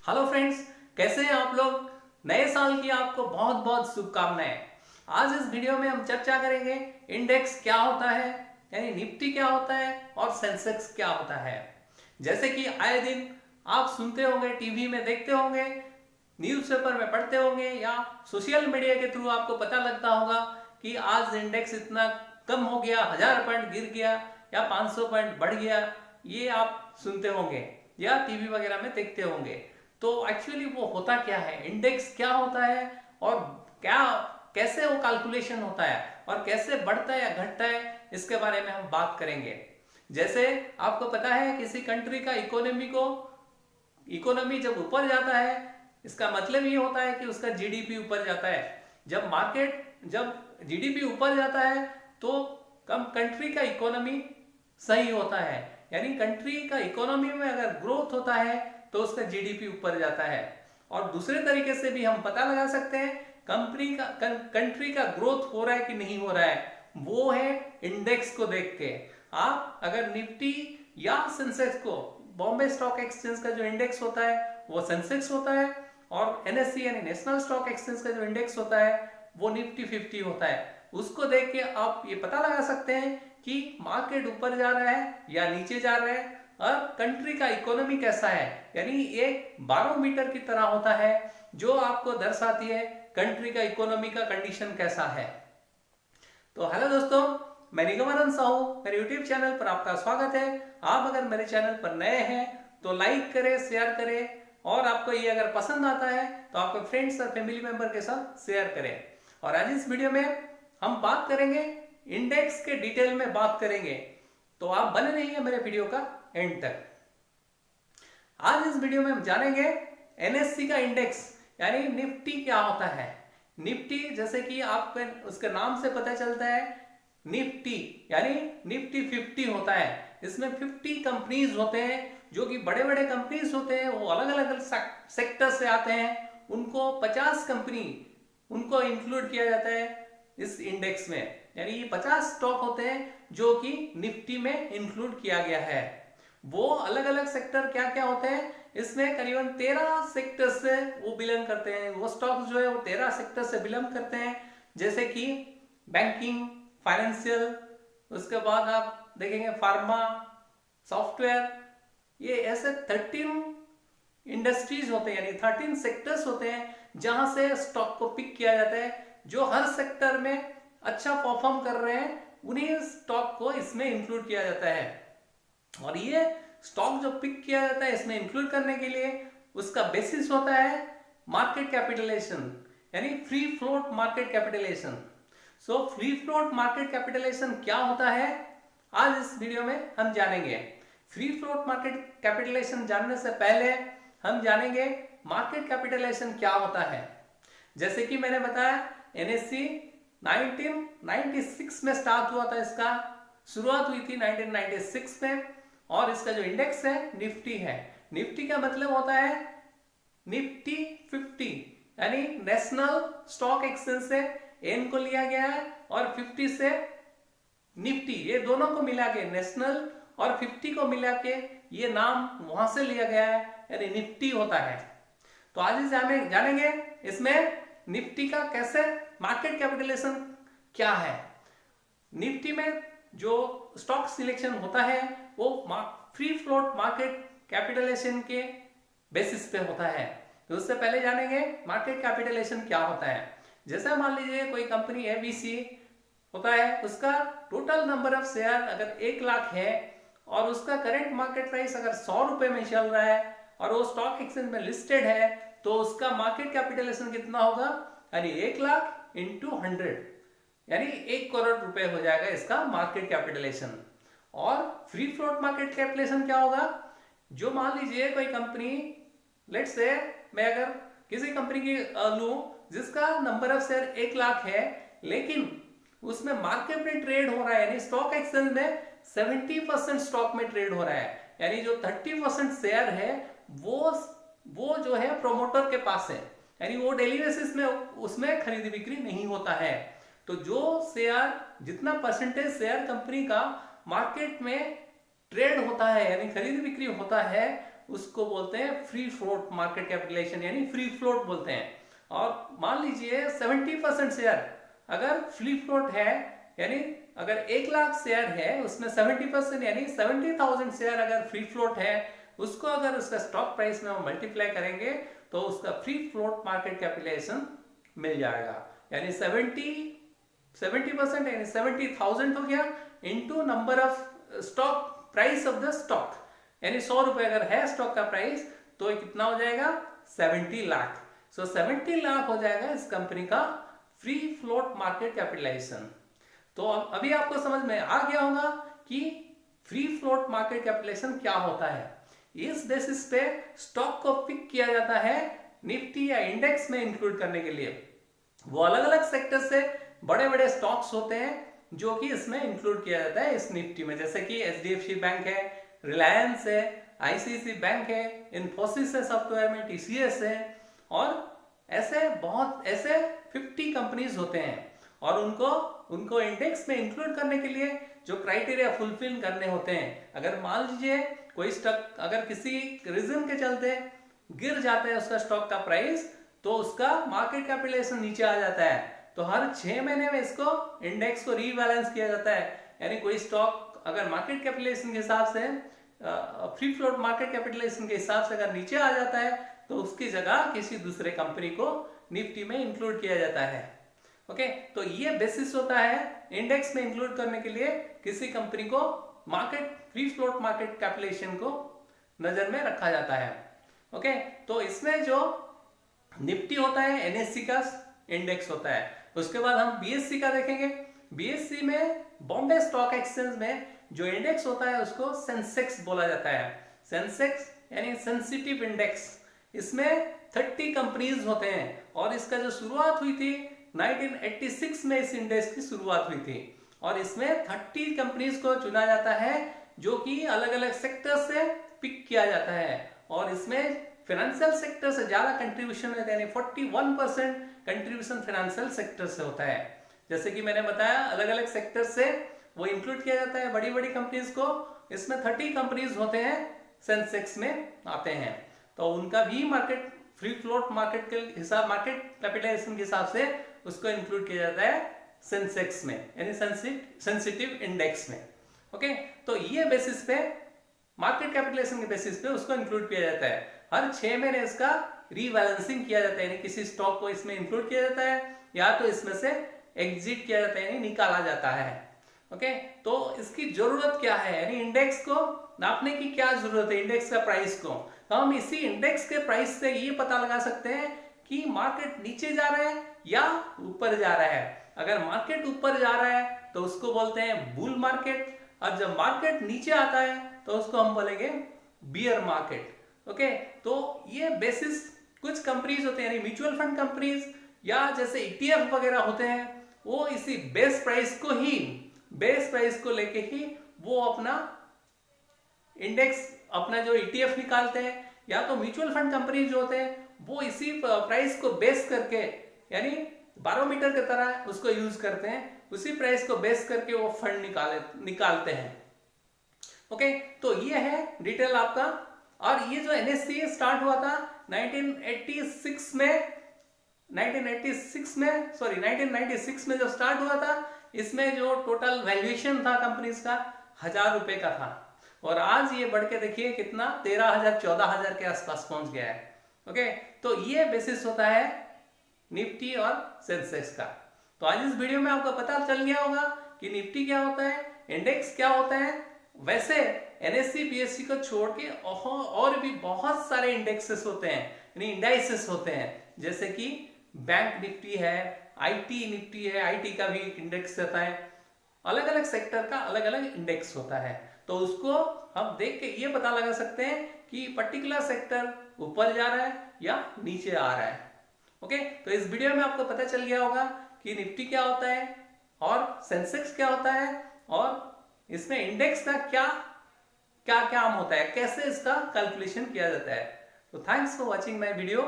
Hello friends, कैसे हैं आप लोग। नए साल की आपको बहुत बहुत शुभकामनाएं। आज इस वीडियो में हम चर्चा करेंगे इंडेक्स क्या होता है, यानी निफ्टी क्या होता है और सेंसेक्स क्या होता है। जैसे कि आए दिन आप सुनते होंगे, टीवी में देखते होंगे, न्यूज़पेपर में पढ़ते होंगे या सोशल मीडिया के थ्रू आपको पता लगता होगा कि आज इंडेक्स इतना कम हो गया, 1000 पॉइंट गिर गया या 500 पॉइंट बढ़ गया। ये आप सुनते होंगे या टीवी वगैरह में देखते होंगे। तो एक्चुअली वो होता क्या है, इंडेक्स क्या होता है और क्या कैसे वो कैलकुलेशन होता है और कैसे बढ़ता है या घटता है, इसके बारे में हम बात करेंगे। जैसे आपको पता है किसी कंट्री का इकोनॉमी जब ऊपर जाता है, इसका मतलब ये होता है कि उसका जीडीपी ऊपर जाता है। जब जीडीपी ऊपर जाता है तो कम कंट्री का इकोनॉमी सही होता है, यानी कंट्री का इकोनॉमी में अगर ग्रोथ होता है तो उसका जीडीपी ऊपर जाता है। और दूसरे तरीके से भी हम पता लगा सकते हैं कंट्री का ग्रोथ हो रहा है कि नहीं हो रहा है, वो है इंडेक्स को देख के। आप अगर निफ्टी या सेंसेक्स को, बॉम्बे स्टॉक एक्सचेंज का जो इंडेक्स होता है वो सेंसेक्स होता है, और एनएससी यानी नेशनल स्टॉक एक्सचेंज का जो इंडेक्स होता है वो निफ्टी 50 होता है। उसको देख के आप ये पता लगा सकते हैं कि मार्केट ऊपर जा रहा है या नीचे जा रहा है और कंट्री का इकोनॉमी कैसा है, यानी एक बारोमीटर की तरह होता है जो आपको दर्शाती है कंट्री का इकोनॉमी का कंडीशन कैसा है। तो हेलो दोस्तों, मैं निगमानंद साहू, मेरे यूट्यूब चैनल पर आपका स्वागत है। आप अगर मेरे चैनल पर नए हैं तो लाइक करें, शेयर करें, और आपको ये अगर पसंद आता है तो आपके फ्रेंड्स और फैमिली मेंबर के साथ शेयर करें। और आज इस वीडियो में हम बात करेंगे इंडेक्स के डिटेल में बात करेंगे, तो आप बने रहिए मेरे वीडियो का एंड तक। आज इस वीडियो में हम जानेंगे एनएससी का इंडेक्स यानी निफ्टी क्या होता है। निफ्टी जैसे कि आपके उसके नाम से पता चलता है, निफ्टी यानी निफ्टी 50 होता है। इसमें 50 कंपनीज होते हैं जो कि बड़े बड़े कंपनीज होते हैं, वो अलग अलग सेक्टर से आते हैं। उनको 50 कंपनी उनको इंक्लूड किया जाता है इस इंडेक्स में, यानी ये 50 स्टॉक होते हैं जो कि निफ्टी में इंक्लूड किया गया है। वो अलग अलग सेक्टर क्या क्या होते हैं, इसमें करीबन 13 सेक्टर से वो बिलोंग करते हैं। वो स्टॉक जो है वो 13 सेक्टर से बिलोंग करते हैं, जैसे कि बैंकिंग, फाइनेंशियल, उसके बाद आप देखेंगे फार्मा, सॉफ्टवेयर। ये ऐसे 13 इंडस्ट्रीज होते हैं, यानी 13 सेक्टर्स होते हैं जहां से स्टॉक को पिक किया जाता है। जो हर सेक्टर में अच्छा परफॉर्म कर रहे हैं उन्हीं स्टॉक को इसमें इंक्लूड किया जाता है। और ये स्टॉक जो पिक किया जाता है इसमें इंक्लूड करने के लिए उसका बेसिस होता है मार्केट कैपिटलाइजेशन, यानी free float market capitalisation. So free float market capitalisation क्या होता है, आज इस वीडियो में हम जानेंगे। फ्री फ्लोट मार्केट कैपिटलाइजेशन जानने से पहले हम जानेंगे मार्केट कैपिटलाइजेशन क्या होता है। जैसे कि मैंने बताया, एनएससी 1996 में स्टार्ट हुआ था, इसका शुरुआत हुई थी 1996 में। और इसका जो इंडेक्स है निफ्टी है। निफ्टी का मतलब होता है निफ्टी 50, यानी नेशनल स्टॉक एक्सचेंज से एन को लिया गया है और 50 से निफ्टी, ये दोनों को मिला के नेशनल और 50 को मिला के ये नाम वहां से लिया गया है, यानी निफ्टी होता है। तो आज इस जानेंगे इसमें निफ्टी का कैसे मार्केट कैपिटलाइजेशन क्या है। निफ्टी में जो स्टॉक सिलेक्शन होता है वो फ्री फ्लोट मार्केट कैपिटलाइजेशन के बेसिस पे होता है। तो उससे पहले जानेंगे मार्केट कैपिटलाइजेशन क्या होता है। जैसा मान लीजिए कोई कंपनी एबीसी होता है, उसका टोटल नंबर ऑफ शेयर अगर 1 लाख है और उसका करंट मार्केट प्राइस अगर 100 रुपए में चल रहा है और वो स्टॉक एक्सचेंज में लिस्टेड है, तो उसका मार्केट कैपिटलाइजेशन कितना होगा, यानी 1 लाख इंटू 100, यानी 1 करोड़ रुपए हो जाएगा इसका मार्केट कैपिटलाइजेशन। और फ्री फ्लोट मार्केट कैपिटलाइजेशन क्या होगा, जो मान लीजिए कोई कंपनी, लेट्स से मैं अगर किसी कंपनी की लूं जिसका नंबर ऑफ शेयर 1 लाख है, लेकिन उसमें मार्केट में ट्रेड हो रहा है, यानी स्टॉक एक्सचेंज में 70% स्टॉक में ट्रेड हो रहा है, यानी जो 30% शेयर है वो जो है प्रोमोटर के पास है, यानी वो डेली बेसिस में उसमें खरीदी बिक्री नहीं होता है। तो जो शेयर, जितना परसेंटेज शेयर कंपनी का मार्केट में ट्रेड होता है यानी खरीदी बिक्री होता है, उसको बोलते हैं फ्री फ्लोट मार्केट कैपिटलाइजेशन, यानी फ्री फ्लोट बोलते हैं। और मान लीजिए 70% शेयर अगर फ्री फ्लोट है, यानी अगर 1 लाख शेयर है उसमें 70% यानी 70,000 शेयर अगर फ्री फ्लोट है, उसको अगर उसका स्टॉक प्राइस में हम मल्टीप्लाई करेंगे तो उसका फ्री फ्लोट मार्केट कैपिटलाइजेशन मिल जाएगा। यानी 70% यानी 70,000 हो गया into number of stock price of the stock, यानी 100 रुपए अगर है स्टॉक का प्राइस तो कितना हो जाएगा 70 लाख। सो 70 लाख हो जाएगा इस कंपनी का फ्री फ्लोट मार्केट कैपिटलाइजेशन। तो अभी आपको समझ में आ गया होगा कि फ्री फ्लोट मार्केट कैपिटलाइजेशन क्या होता है। इस बेसिस पे स्टॉक को पिक किया जाता है निफ्टी या इंडेक्स में इंक्लूड करने के लिए। वो अलग अलग सेक्टर से बड़े बड़े स्टॉक्स होते हैं जो कि इसमें इंक्लूड किया जाता है इस निफ्टी में, जैसे कि एचडीएफसी बैंक है, रिलायंस है, आईसीआईसी बैंक है, इन्फोसिस है सॉफ्टवेयर में, टीसीएस है, और ऐसे 50 कंपनीज होते हैं। और उनको इंडेक्स में इंक्लूड करने के लिए जो क्राइटेरिया फुलफिल करने होते हैं, अगर मान लीजिए कोई स्टॉक अगर किसी रीजन के चलते गिर जाता है उसका स्टॉक का प्राइस, तो उसका मार्केट कैपिटलाइजेशन नीचे आ जाता है, तो हर 6 महीने में इसको इंडेक्स को रीबैलेंस किया जाता है। यानी कोई स्टॉक अगर मार्केट कैपिटलाइजेशन के हिसाब से फ्री फ्लोट मार्केट कैपिटलाइजेशन के हिसाब से अगर नीचे आ जाता है तो उसकी जगह किसी दूसरे कंपनी को निफ्टी में इंक्लूड किया जाता है। ओके, तो ये बेसिस होता है इंडेक्स में इंक्लूड करने के लिए किसी कंपनी को market free float market capitalisation को नजर में रखा जाता है। ओके, तो इसमें जो निफ्टी होता है एनएससी का इंडेक्स होता है। उसके बाद हम बीएससी का देखेंगे। बीएससी में बॉम्बे स्टॉक एक्सचेंज में जो इंडेक्स होता है उसको सेंसेक्स बोला जाता है। सेंसेक्स यानी सेंसिटिव इंडेक्स। इसमें 30 कंपनीज होते हैं और इसका जो शुरुआत हुई थी 1986 में इस इंडेक्स की शुरुआत हुई थी। और इसमें 30 कंपनीज को चुना जाता है जो कि अलग अलग सेक्टर से पिक किया जाता है, और इसमें फाइनेंशियल सेक्टर से ज्यादा कंट्रीब्यूशन है, यानी 41% कंट्रीब्यूशन फाइनेंशियल सेक्टर से होता है। जैसे कि मैंने बताया अलग अलग सेक्टर से वो इंक्लूड किया जाता है बड़ी बड़ी कंपनीज को। इसमें 30 कंपनीज होते हैं सेंसेक्स में आते हैं, तो उनका भी मार्केट फ्री फ्लोट मार्केट के हिसाब मार्केट कैपिटलाइजेशन के हिसाब से उसको इंक्लूड किया जाता है सेंसेक्स में, यानी सेंसिटिव इंडेक्स में। ओके, तो ये बेसिस पे मार्केट कैपिटलाइजेशन के बेसिस पे उसको इंक्लूड किया जाता है। हर 6 महीने इसका रीबैलेंसिंग किया जाता है, यानी किसी स्टॉक को इसमें इंक्लूड किया जाता है या तो इसमें से एग्जिट किया जाता है, यानी निकाला जाता है। ओके, तो इसकी जरूरत क्या है, यानी इंडेक्स को नापने की क्या जरूरत है, इंडेक्स का प्राइस को। तो हम इसी इंडेक्स के प्राइस से ये पता लगा सकते हैं कि मार्केट नीचे जा रहा है या ऊपर जा रहा है। अगर मार्केट ऊपर जा रहा है तो उसको बोलते हैं बुल मार्केट, और जब मार्केट नीचे आता है तो उसको हम बोलेंगे बियर मार्केट। ओके, तो ये बेसिस कुछ कंपनीज होते हैं, यानी म्यूचुअल फंड कंपनीज या जैसे ETF वगैरह होते हैं, वो इसी बेस प्राइस को लेके ही वो अपना इंडेक्स अपना जो ETF निकालते हैं, या तो म्यूचुअल फंड कंपनी जो होते हैं वो इसी प्राइस को बेस करके, यानी बारोमीटर की तरह उसको यूज करते हैं, उसी प्राइस को बेस करके वो फंड निकालते हैं। ओके, तो ये है डिटेल आपका। और ये जो NSE स्टार्ट हुआ था 1996 में जब स्टार्ट हुआ था, इसमें जो टोटल वैल्यूएशन था कंपनीज का 1000 रुपए का था, और आज ये बढ़ के देखिए कितना 13,000 14,000 के आसपास पहुंच गया है। ओके, तो ये बेसिस होता है निफ्टी और सेंसेक्स का। तो आज इस वीडियो में आपको पता चल गया होगा कि निफ्टी क्या होता है, इंडेक्स क्या होता है। वैसे NSE BSE को छोड़ के और भी बहुत सारे इंडेक्सेस होते हैं, यानी इंडाइसेस होते हैं, जैसे कि बैंक निफ्टी है, IT निफ्टी है, IT का भी इंडेक्स रहता है। अलग अलग सेक्टर का अलग अलग इंडेक्स होता है, तो उसको हम देख के ये पता लगा सकते हैं कि पर्टिकुलर सेक्टर ऊपर जा रहा है या नीचे आ रहा है। ओके, तो इस वीडियो में आपको पता चल गया होगा कि निफ्टी क्या होता है और सेंसेक्स क्या होता है, और इसमें इंडेक्स का क्या काम होता है, कैसे इसका कैलकुलेशन किया जाता है। तो thanks for watching my video.